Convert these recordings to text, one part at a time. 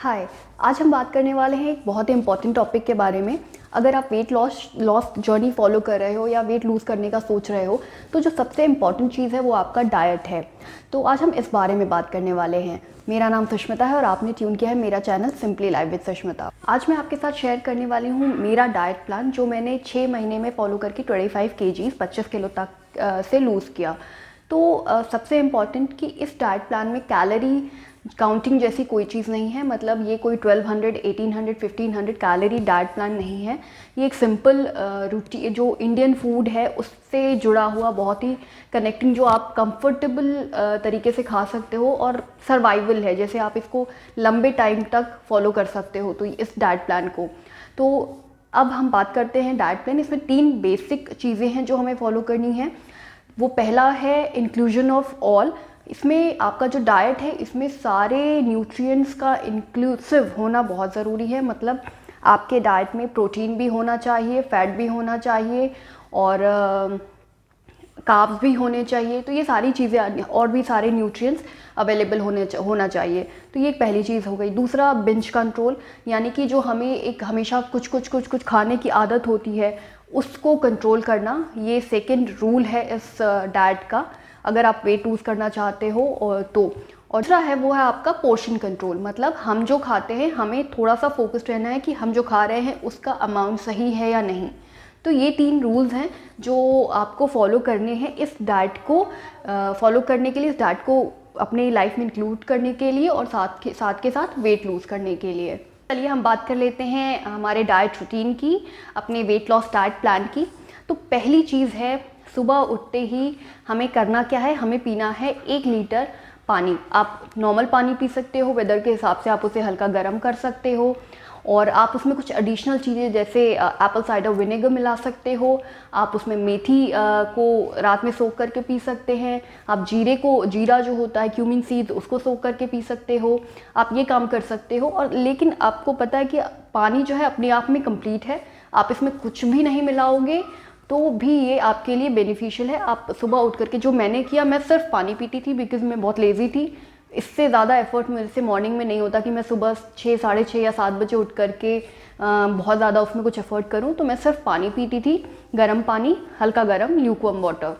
हाय। आज हम बात करने वाले हैं एक बहुत ही इंपॉर्टेंट टॉपिक के बारे में। अगर आप वेट लॉस जर्नी फॉलो कर रहे हो या वेट लूज़ करने का सोच रहे हो तो जो सबसे इम्पॉर्टेंट चीज़ है वो आपका डाइट है। तो आज हम इस बारे में बात करने वाले हैं। मेरा नाम सुष्मिता है और आपने ट्यून किया है मेरा channel simply life with Sushmita. आज मैं आपके साथ शेयर करने वाली हूँ मेरा डाइट प्लान जो मैंने 6 महीने में फॉलो करके 25 kg 25 किलो तक से लूज़ किया। तो सबसे इम्पॉर्टेंट कि इस डाइट प्लान में कैलोरी काउंटिंग जैसी कोई चीज़ नहीं है। मतलब ये कोई 1200, 1800, 1500 कैलोरी डाइट प्लान नहीं है। ये एक सिंपल रूटीन जो इंडियन फूड है उससे जुड़ा हुआ बहुत ही कनेक्टिंग, जो आप कंफर्टेबल तरीके से खा सकते हो और सर्वाइवल है, जैसे आप इसको लंबे टाइम तक फॉलो कर सकते हो तो इस डाइट प्लान को। तो अब हम बात करते हैं डाइट प्लान। इसमें 3 बेसिक चीज़ें हैं जो हमें फॉलो करनी है। वो पहला है इंक्लूजन ऑफ ऑल। इसमें आपका जो डाइट है इसमें सारे न्यूट्रिएंट्स का इंक्लूसिव होना बहुत ज़रूरी है। मतलब आपके डाइट में प्रोटीन भी होना चाहिए, फैट भी होना चाहिए और कार्ब्स भी होने चाहिए। तो ये सारी चीज़ें और भी सारे न्यूट्रिएंट्स अवेलेबल होना चाहिए। तो ये एक पहली चीज़ हो गई। दूसरा बिंज कंट्रोल, यानी कि जो हमें एक हमेशा कुछ खाने की आदत होती है उसको कंट्रोल करना, ये सेकंड रूल है इस डाइट का अगर आप वेट लूज़ करना चाहते हो। और दूसरा है वो है आपका पोर्शन कंट्रोल। मतलब हम जो खाते हैं हमें थोड़ा सा फोकस्ड रहना है कि हम जो खा रहे हैं उसका अमाउंट सही है या नहीं। तो ये 3 रूल्स हैं जो आपको फॉलो करने हैं इस डाइट को फॉलो करने के लिए, इस डाइट को अपनी लाइफ में इंक्लूड करने के लिए और साथ के साथ वेट लूज़ करने के लिए। चलिए हम बात कर लेते हैं हमारे डाइट रूटीन की, अपने वेट लॉस डाइट प्लान की। तो पहली चीज़ है, सुबह उठते ही हमें करना क्या है, हमें पीना है 1 लीटर पानी। आप नॉर्मल पानी पी सकते हो, वेदर के हिसाब से आप उसे हल्का गर्म कर सकते हो और आप उसमें कुछ एडिशनल चीज़ें जैसे एप्पल साइडर विनेगर मिला सकते हो। आप उसमें मेथी को रात में सोख करके पी सकते हैं। आप जीरा जो होता है क्यूमिन सीड्स उसको सोख करके पी सकते हो। आप ये काम कर सकते हो। और लेकिन आपको पता है कि पानी जो है अपने आप में कंप्लीट है, आप इसमें कुछ भी नहीं मिलाओगे तो भी ये आपके लिए बेनिफिशियल है। आप सुबह उठ करके, जो मैंने किया, मैं सिर्फ पानी पीती थी बिकॉज मैं बहुत लेज़ी थी। इससे ज़्यादा एफर्ट मेरे से मॉर्निंग में नहीं होता कि मैं सुबह 6, साढ़े 6 या 7 बजे उठ करके बहुत ज़्यादा उसमें कुछ एफर्ट करूँ। तो मैं सिर्फ पानी पीती थी, गर्म पानी, हल्का गर्म ल्यूकवार्म वाटर।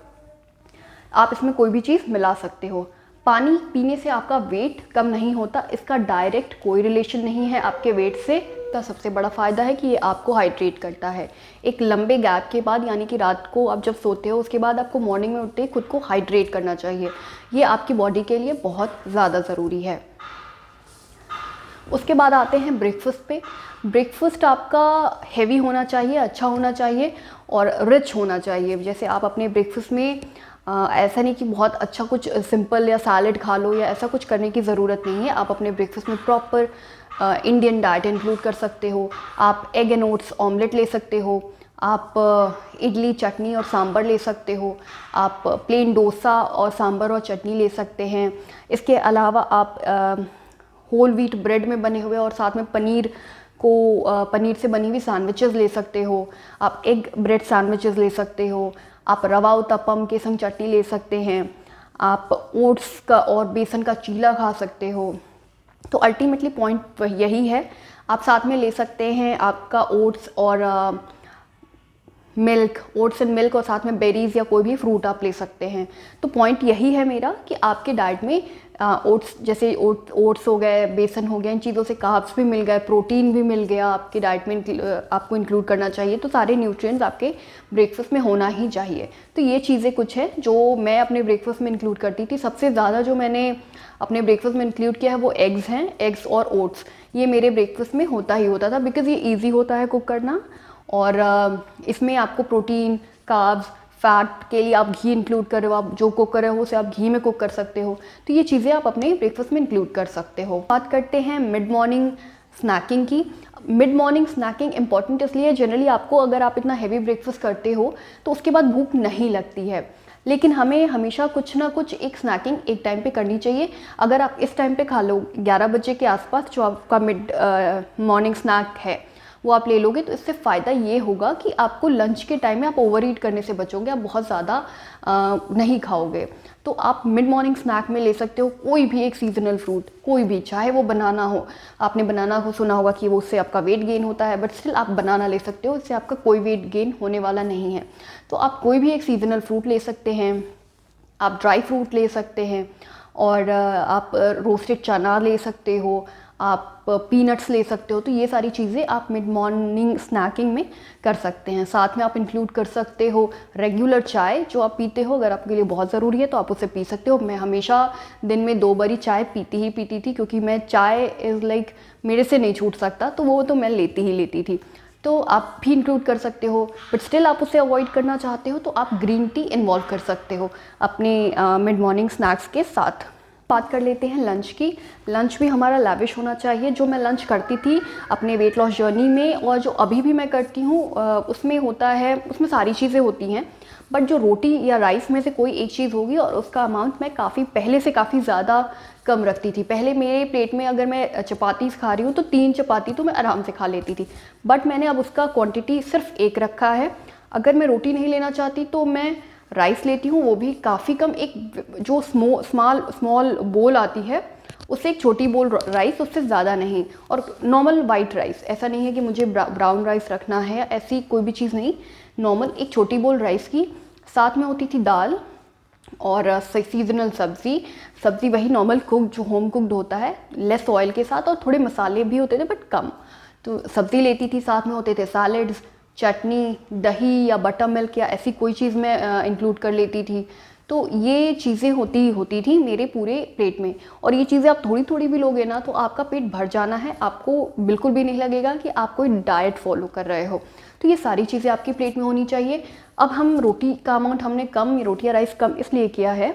आप इसमें कोई भी चीज़ मिला सकते हो। पानी पीने से आपका वेट कम नहीं होता, इसका डायरेक्ट कोई रिलेशन नहीं है आपके वेट से। का सबसे बड़ा फ़ायदा है कि ये आपको हाइड्रेट करता है। एक लंबे गैप के बाद, यानी कि रात को आप जब सोते हो उसके बाद आपको मॉर्निंग में उठते ही खुद को हाइड्रेट करना चाहिए। ये आपकी बॉडी के लिए बहुत ज़्यादा ज़रूरी है। उसके बाद आते हैं ब्रेकफास्ट पे। ब्रेकफास्ट आपका हैवी होना चाहिए, अच्छा होना चाहिए और रिच होना चाहिए। जैसे आप अपने ब्रेकफास्ट में ऐसा नहीं कि बहुत अच्छा कुछ सिंपल या सैलेड खा लो, या ऐसा कुछ करने की ज़रूरत नहीं है। आप अपने ब्रेकफास्ट में प्रॉपर इंडियन डाइट इंक्लूड कर सकते हो। आप एग एंड ओट्स ऑमलेट ले सकते हो। आप इडली, चटनी और सांभर ले सकते हो। आप प्लेन डोसा और सांभर और चटनी ले सकते हैं। इसके अलावा आप होल व्हीट ब्रेड में बने हुए और साथ में पनीर से बनी हुई सैंडविचेस ले सकते हो। आप एग ब्रेड सैंडविचेस ले सकते हो। आप रवा उत्तपम के संग चटनी ले सकते हैं। आप ओट्स का और बेसन का चीला खा सकते हो। तो अल्टीमेटली पॉइंट यही है। आप साथ में ले सकते हैं आपका ओट्स और ओट्स एंड मिल्क, और साथ में बेरीज या कोई भी फ्रूट आप ले सकते हैं। तो पॉइंट यही है मेरा कि आपके डाइट में ओट्स, जैसे ओट्स हो गए, बेसन हो गया, इन चीज़ों से कार्ब्स भी मिल गए, प्रोटीन भी मिल गया, आपकी डाइट में आपको इंक्लूड करना चाहिए। तो सारे न्यूट्रिएंट्स आपके ब्रेकफास्ट में होना ही चाहिए। तो ये चीज़ें कुछ है जो मैं अपने ब्रेकफास्ट में इंक्लूड करती थी। सबसे ज़्यादा जो मैंने अपने ब्रेकफास्ट में इंक्लूड किया है वो एग्स हैं। एग्स और ओट्स ये मेरे ब्रेकफास्ट में होता ही होता था बिकॉज़ ये ईजी होता है कुक करना और इसमें आपको प्रोटीन, कार्ब्स, फैट के लिए आप घी इंक्लूड कर रहे हो। आप जो कुक कर रहे हो उसे आप घी में कुक कर सकते हो। तो ये चीज़ें आप अपने ब्रेकफास्ट में इंक्लूड कर सकते हो। बात करते हैं मिड मॉर्निंग स्नैकिंग की। मिड मॉर्निंग स्नैकिंग इंपॉर्टेंट इसलिए, जनरली आपको अगर आप इतना हैवी ब्रेकफास्ट करते हो तो उसके बाद भूख नहीं लगती है, लेकिन हमें हमेशा कुछ ना कुछ एक स्नैकिंग एक टाइम पे करनी चाहिए। अगर आप इस टाइम पे खा लो 11 बजे के आसपास, जो आपका मिड मॉर्निंग स्नैक है वो आप ले लोगे तो इससे फ़ायदा ये होगा कि आपको लंच के टाइम में आप ओवर ईट करने से बचोगे, आप बहुत ज़्यादा नहीं खाओगे। तो आप मिड मॉर्निंग स्नैक में ले सकते हो कोई भी एक सीजनल फ्रूट, कोई भी, चाहे वो बनाना हो। आपने बनाना को सुना होगा कि वो उससे आपका वेट गेन होता है, बट स्टिल आप बनाना ले सकते हो, इससे आपका कोई वेट गेन होने वाला नहीं है। तो आप कोई भी एक सीजनल फ्रूट ले सकते हैं, आप ड्राई फ्रूट ले सकते हैं, और आप रोस्टेड चना ले सकते हो, आप पीनट्स ले सकते हो। तो ये सारी चीज़ें आप मिड मॉर्निंग स्नैकिंग में कर सकते हैं। साथ में आप इंक्लूड कर सकते हो रेगुलर चाय जो आप पीते हो, अगर आपके लिए बहुत ज़रूरी है तो आप उसे पी सकते हो। मैं हमेशा दिन में 2 बारी चाय पीती थी, क्योंकि मैं चाय इज़ लाइक मेरे से नहीं छूट सकता, तो वो तो मैं लेती थी। तो आप भी इंक्लूड कर सकते हो, बट स्टिल आप उसे अवॉइड करना चाहते हो तो आप ग्रीन टी इन्वॉल्व कर सकते हो अपने मिड मॉर्निंग स्नैक्स के साथ। बात कर लेते हैं लंच की। लंच भी हमारा लैविश होना चाहिए। जो मैं लंच करती थी अपने वेट लॉस जर्नी में और जो अभी भी मैं करती हूँ उसमें होता है, उसमें सारी चीज़ें होती हैं, बट जो रोटी या राइस में से कोई एक चीज़ होगी और उसका अमाउंट मैं पहले से काफ़ी ज़्यादा कम रखती थी। पहले मेरे प्लेट में अगर मैं चपाती खा रही हूँ तो 3 चपाती तो मैं आराम से खा लेती थी, बट मैंने अब उसका क्वांटिटी सिर्फ 1 रखा है। अगर मैं रोटी नहीं लेना चाहती तो मैं राइस लेती हूँ, वो भी काफ़ी कम, एक जो स्मॉल बोल आती है उससे एक छोटी बोल राइस, उससे ज़्यादा नहीं, और नॉर्मल वाइट राइस। ऐसा नहीं है कि मुझे ब्राउन राइस रखना है, ऐसी कोई भी चीज़ नहीं, नॉर्मल एक छोटी बोल राइस की। साथ में होती थी दाल और सीजनल सब्ज़ी वही नॉर्मल कुक जो होम कुकड होता है, लेस ऑयल के साथ, और थोड़े मसाले भी होते थे बट कम। तो सब्ज़ी लेती थी, साथ में होते थे सैलड्स, चटनी, दही या बटर मिल्क या ऐसी कोई चीज़ मैं इंक्लूड कर लेती थी। तो ये चीज़ें होती थी मेरे पूरे प्लेट में, और ये चीज़ें आप थोड़ी थोड़ी भी लोगे ना तो आपका पेट भर जाना है, आपको बिल्कुल भी नहीं लगेगा कि आप कोई डाइट फॉलो कर रहे हो। तो ये सारी चीज़ें आपकी प्लेट में होनी चाहिए। अब हम रोटी का अमाउंट हमने कम, रोटी या राइस कम इसलिए किया है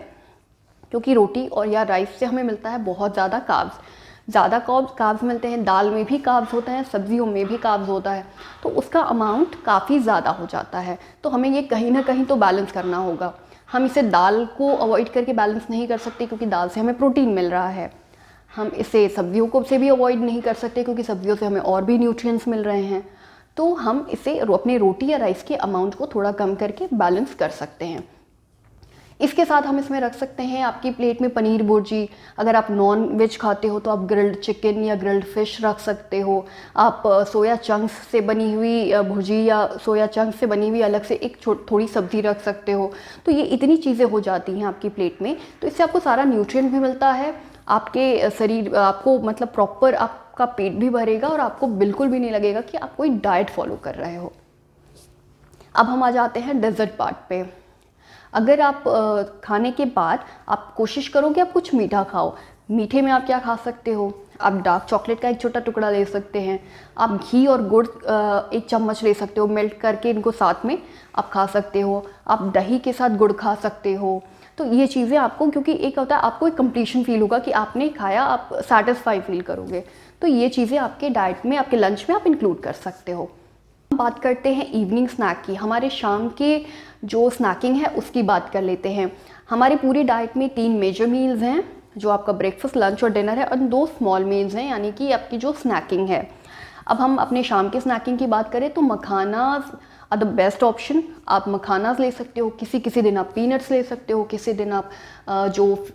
क्योंकि रोटी और या राइस से हमें मिलता है बहुत ज़्यादा कार्ब्स मिलते हैं। दाल में भी कार्ब्स होता है, सब्जियों में भी कार्ब्स होता है, तो उसका अमाउंट काफ़ी ज़्यादा हो जाता है। तो हमें ये कहीं ना कहीं तो बैलेंस करना होगा। हम इसे दाल को अवॉइड करके बैलेंस नहीं कर सकते क्योंकि दाल से हमें प्रोटीन मिल रहा है। हम इसे सब्जियों को से भी अवॉइड नहीं कर सकते क्योंकि सब्जियों से हमें और भी न्यूट्रिएंट्स मिल रहे हैं। तो हम इसे अपने रोटी या राइस के अमाउंट को थोड़ा कम करके बैलेंस कर सकते हैं। इसके साथ हम इसमें रख सकते हैं आपकी प्लेट में पनीर भुर्जी। अगर आप नॉन वेज खाते हो तो आप ग्रिल्ड चिकन या ग्रिल्ड फिश रख सकते हो। आप सोया चंक्स से बनी हुई भुर्जी या सोया चंक्स से बनी हुई अलग से एक थोड़ी सब्ज़ी रख सकते हो। तो ये इतनी चीज़ें हो जाती हैं आपकी प्लेट में, तो इससे आपको सारा न्यूट्रिएंट भी मिलता है, आपके शरीर आपको मतलब प्रॉपर आपका पेट भी भरेगा और आपको बिल्कुल भी नहीं लगेगा कि आप कोई डाइट फॉलो कर रहे हो। अब हम आ जाते हैं डेजर्ट पार्ट पे। अगर आप खाने के बाद आप कोशिश करो कि आप कुछ मीठा खाओ। मीठे में आप क्या खा सकते हो? आप डार्क चॉकलेट का एक छोटा टुकड़ा ले सकते हैं, आप घी और गुड़ 1 चम्मच ले सकते हो, मेल्ट करके इनको साथ में आप खा सकते हो। आप दही के साथ गुड़ खा सकते हो। तो ये चीज़ें आपको, क्योंकि एक होता है आपको एक कंप्लीशन फील होगा कि आपने खाया, आप सेटिस्फाई फील करोगे। तो ये चीज़ें आपके डाइट में, आपके लंच में आप इंक्लूड कर सकते हो। बात करते हैं इवनिंग स्नैक की। हमारे शाम के जो स्नैकिंग है उसकी बात कर लेते हैं। हमारे पूरी डाइट में 3 मेजर मील्स हैं जो आपका ब्रेकफास्ट, लंच और डिनर है, और 2 स्मॉल मील्स हैं यानी कि आपकी जो स्नैकिंग है। अब हम अपने शाम के स्नैकिंग की बात करें तो मखानास आर द बेस्ट ऑप्शन। आप मखानास ले सकते हो, किसी दिन आप पीनट्स ले सकते हो, किसी दिन आप जो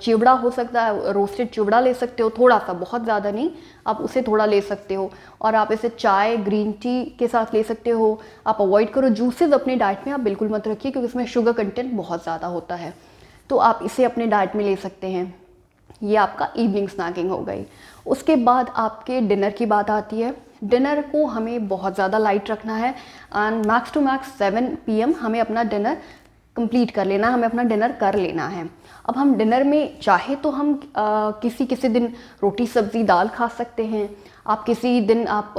चिवड़ा हो सकता है, रोस्टेड चिवड़ा ले सकते हो, थोड़ा सा, बहुत ज़्यादा नहीं, आप उसे थोड़ा ले सकते हो। और आप इसे चाय, ग्रीन टी के साथ ले सकते हो। आप अवॉइड करो जूसेस अपने डाइट में, आप बिल्कुल मत रखिए क्योंकि इसमें शुगर कंटेंट बहुत ज़्यादा होता है, तो आप इसे अपने डाइट में ले सकते हैं। ये आपका इवनिंग स्नैकिंग हो गई। उसके बाद आपके डिनर की बात आती है। डिनर को हमें बहुत ज़्यादा लाइट रखना है and max to max 7 PM हमें अपना डिनर कंप्लीट कर लेना, हमें अपना डिनर कर लेना है। अब हम डिनर में चाहे तो हम किसी दिन रोटी सब्ज़ी दाल खा सकते हैं। आप किसी दिन आप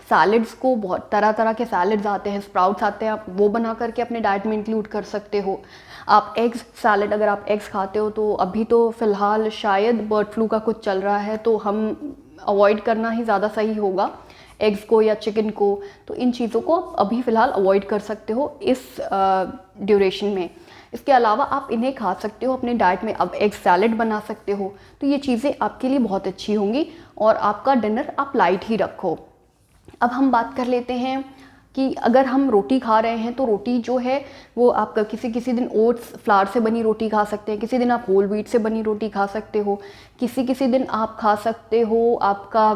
सैलड्स को, बहुत तरह तरह के सैलड्स आते हैं, स्प्राउट्स आते हैं, आप वो बना करके अपने डाइट में इंक्लूड कर सकते हो। आप एग्स सैलड, अगर आप एग्स खाते हो तो अभी तो फ़िलहाल शायद बर्ड फ्लू का कुछ चल रहा है तो हम अवॉइड करना ही ज़्यादा सही होगा एग्स को या चिकन को। तो इन चीज़ों को आप अभी फ़िलहाल अवॉइड कर सकते हो इस ड्यूरेशन में। इसके अलावा आप इन्हें खा सकते हो अपने डाइट में। अब एग सैलड बना सकते हो, तो ये चीज़ें आपके लिए बहुत अच्छी होंगी और आपका डिनर आप लाइट ही रखो। अब हम बात कर लेते हैं कि अगर हम रोटी खा रहे हैं तो रोटी जो है वो आपका किसी दिन ओट्स फ्लावर से बनी रोटी खा सकते हैं, किसी दिन आप होल व्हीट से बनी रोटी खा सकते हो, किसी दिन आप खा सकते हो आपका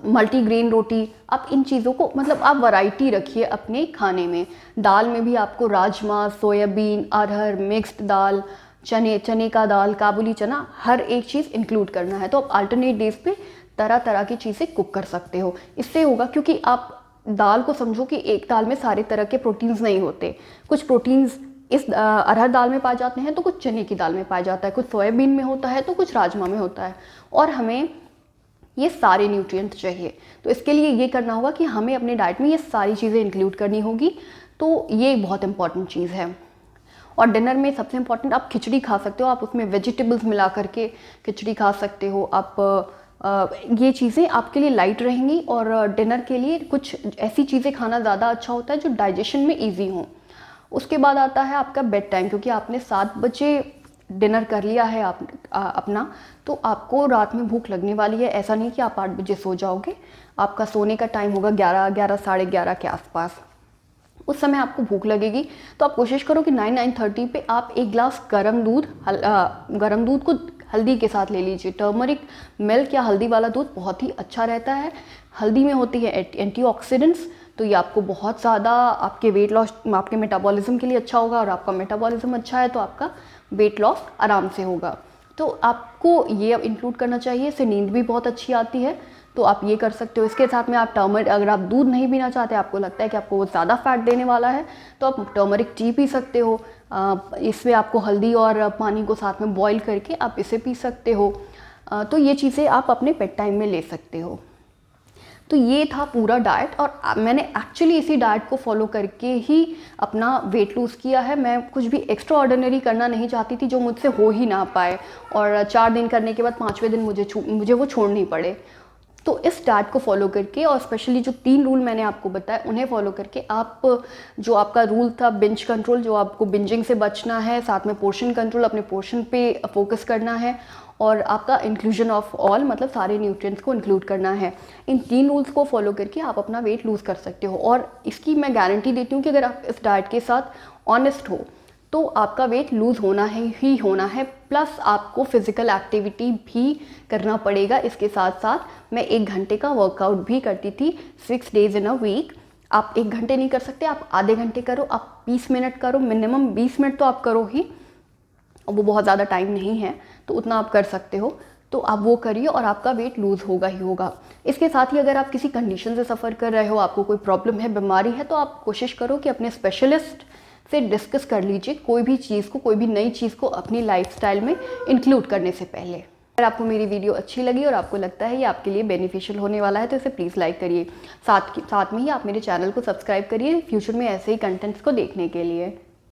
मल्टीग्रेन रोटी। आप इन चीज़ों को मतलब आप वैरायटी रखिए अपने खाने में। दाल में भी आपको राजमा, सोयाबीन, अरहर, मिक्स्ड दाल, चने का दाल, काबुली चना, हर एक चीज़ इंक्लूड करना है। तो आप अल्टरनेट डेज पे तरह तरह की चीज़ें कुक कर सकते हो। इससे होगा, क्योंकि आप दाल को समझो कि एक दाल में सारे तरह के प्रोटीन्स नहीं होते। कुछ प्रोटीन्स इस अरहर दाल में पाए जाते हैं तो कुछ चने की दाल में पाया जाता है, कुछ सोयाबीन में होता है तो कुछ राजमा में होता है, और हमें ये सारे न्यूट्रिएंट चाहिए। तो इसके लिए ये करना होगा कि हमें अपने डाइट में ये सारी चीज़ें इंक्लूड करनी होगी। तो ये बहुत इंपॉर्टेंट चीज़ है। और डिनर में सबसे इम्पॉर्टेंट, आप खिचड़ी खा सकते हो, आप उसमें वेजिटेबल्स मिला करके खिचड़ी खा सकते हो आप। ये चीज़ें आपके लिए लाइट रहेंगी। और डिनर के लिए कुछ ऐसी चीज़ें खाना ज़्यादा अच्छा होता है जो डाइजेशन में ईजी हों। उसके बाद आता है आपका बेड टाइम, क्योंकि आपने 7 बजे डिनर कर लिया है अपना, तो आपको रात में भूख लगने वाली है। ऐसा नहीं कि आप 8 बजे सो जाओगे, आपका सोने का टाइम होगा 11 साढ़े 11 के आसपास। उस समय आपको भूख लगेगी, तो आप कोशिश करो कि 9-9:30 पे आप एक गिलास गर्म दूध को हल्दी के साथ ले लीजिए। टर्मरिक मिल्क या हल्दी वाला दूध बहुत ही अच्छा रहता है। हल्दी में होती है एंटीऑक्सीडेंट्स, तो ये आपको बहुत ज़्यादा आपके वेट लॉस, आपके मेटाबॉलिज्म के लिए अच्छा होगा। और आपका मेटाबॉलिज्म अच्छा है तो आपका वेट लॉस आराम से होगा। तो आपको ये अब इंक्लूड करना चाहिए। इससे नींद भी बहुत अच्छी आती है, तो आप ये कर सकते हो। इसके साथ में आप टर्मरिक, अगर आप दूध नहीं पीना चाहते, आपको लगता है कि आपको वो ज़्यादा फैट देने वाला है, तो आप टर्मरिक टी पी सकते हो। इसमें आपको हल्दी और पानी को साथ में बॉईल करके आप इसे पी सकते हो। तो ये चीज़ें आप अपने बेड टाइम में ले सकते हो। तो ये था पूरा डाइट, और मैंने एक्चुअली इसी डाइट को फॉलो करके ही अपना वेट लूज़ किया है। मैं कुछ भी एक्स्ट्रा ऑर्डिनरी करना नहीं चाहती थी जो मुझसे हो ही ना पाए, और 4 दिन करने के बाद 5वें दिन मुझे वो छोड़नी पड़े। तो इस डाइट को फॉलो करके, और स्पेशली जो 3 रूल मैंने आपको बताया उन्हें फॉलो करके, आप जो आपका रूल था बिंज कंट्रोल, जो आपको बिंजिंग से बचना है, साथ में पोर्शन कंट्रोल, अपने पोर्शन पे फोकस करना है, और आपका इंक्लूजन ऑफ ऑल, मतलब सारे न्यूट्रिएंट्स को इंक्लूड करना है। इन 3 रूल्स को फॉलो करके आप अपना वेट लूज़ कर सकते हो। और इसकी मैं गारंटी देती हूँ कि अगर आप इस डाइट के साथ ऑनेस्ट हो तो आपका वेट लूज़ होना ही होना है। प्लस आपको फिज़िकल एक्टिविटी भी करना पड़ेगा। इसके साथ साथ मैं 1 घंटे का वर्कआउट भी करती थी 6 डेज़ इन अ वीक। आप 1 घंटे नहीं कर सकते, आप आधे घंटे करो, आप 20 मिनट करो, मिनिमम 20 मिनट तो आप करो ही। वो बहुत ज़्यादा टाइम नहीं है, तो उतना आप कर सकते हो। तो आप वो करिए और आपका वेट लूज़ होगा ही होगा। इसके साथ ही अगर आप किसी कंडीशन से सफ़र कर रहे हो, आपको कोई प्रॉब्लम है, बीमारी है, तो आप कोशिश करो कि अपने स्पेशलिस्ट से डिस्कस कर लीजिए कोई भी चीज़ को, कोई भी नई चीज़ को अपनी लाइफस्टाइल में इंक्लूड करने से पहले। अगर आपको मेरी वीडियो अच्छी लगी और आपको लगता है ये आपके लिए बेनिफिशियल होने वाला है, तो इसे प्लीज़ लाइक करिए। साथ में ही आप मेरे चैनल को सब्सक्राइब करिए फ्यूचर में ऐसे ही कंटेंट्स को देखने के लिए।